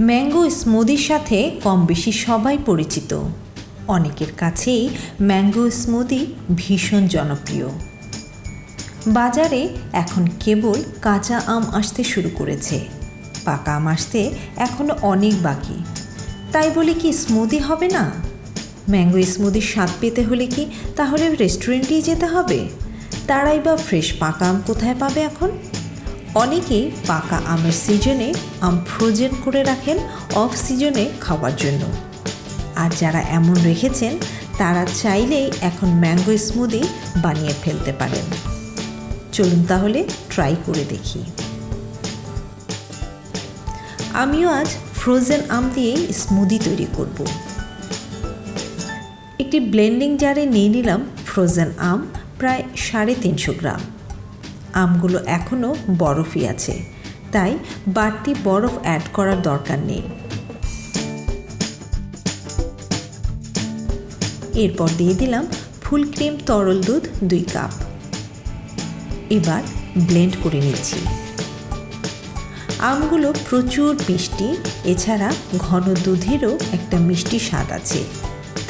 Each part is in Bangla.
ম্যাঙ্গো স্মুদির সাথে কম বেশি সবাই পরিচিত। অনেকের কাছেই ম্যাঙ্গো স্মুদি ভীষণ জনপ্রিয়। বাজারে এখন কেবল কাঁচা আম আসতে শুরু করেছে, পাকা আম আসতে এখনও অনেক বাকি। তাই বলে কি স্মুদি হবে না? ম্যাঙ্গো স্মুদির স্বাদ পেতে হলে কি তাহলে রেস্টুরেন্টেই যেতে হবে? তারাই বা ফ্রেশ পাকা আম কোথায় পাবে এখন? অনেকেই পাকা আমের সিজনে আম ফ্রোজেন করে রাখেন অফ সিজনে খাওয়ার জন্য। আর যারা এমন রেখেছেন তারা চাইলেই এখন ম্যাঙ্গো স্মুদি বানিয়ে ফেলতে পারেন। চলুন তাহলে ট্রাই করে দেখি। আমিও আজ ফ্রোজেন আম দিয়েই স্মুদি তৈরি করব। একটি ব্লেন্ডিং জারে নিয়ে নিলাম ফ্রোজেন আম প্রায় 350 গ্রাম। আমগুলো এখনও বরফই আছে, তাই বাড়তি বরফ অ্যাড করার দরকার নেই। এরপর দিয়ে দিলাম ফুল ক্রিম তরল দুধ 2 কাপ। এবার ব্লেন্ড করে নিচ্ছি। আমগুলো প্রচুর মিষ্টি, এছাড়া ঘন দুধেরও একটা মিষ্টি স্বাদ আছে,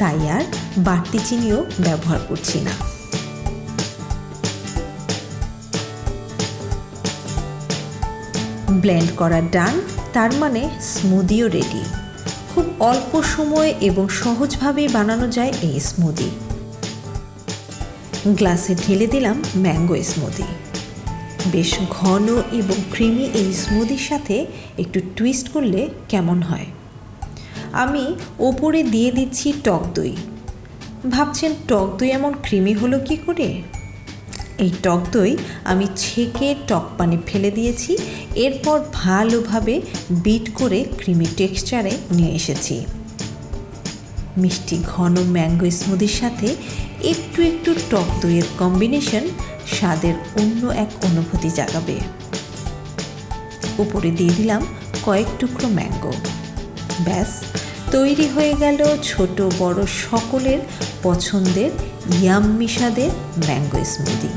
তাই আর বাড়তি চিনিও ব্যবহার করছি না। ব্লেন্ড করা ডান, তার মানে স্মুদিও রেডি। খুব অল্প সময়ে এবং সহজভাবে বানানো যায় এই স্মুদি। গ্লাসে ঢেলে দিলাম ম্যাঙ্গো স্মুদি। বেশ ঘন এবং ক্রিমি এই স্মুদির সাথে একটু টুইস্ট করলে কেমন হয়? আমি ওপরে দিয়ে দিচ্ছি টক দই। ভাবছেন টক দই এমন ক্রিমি হলো কি করে? এই টক দই আমি ছেঁকে টক পানি ফেলে দিয়েছি, এরপর ভালোভাবে বিট করে ক্রিমি টেক্সচারে নিয়ে এসেছি। মিষ্টি ঘন ম্যাঙ্গো স্মুদির সাথে একটু একটু টক দইয়ের কম্বিনেশন স্বাদের অন্য এক অনুভূতি জাগাবে। উপরে দিয়ে দিলাম কয়েক টুকরো ম্যাঙ্গো। ব্যাস, তৈরি হয়ে গেল ছোট বড় সকলের পছন্দের ইয়াম্মি স্বাদের ম্যাঙ্গো স্মুদি।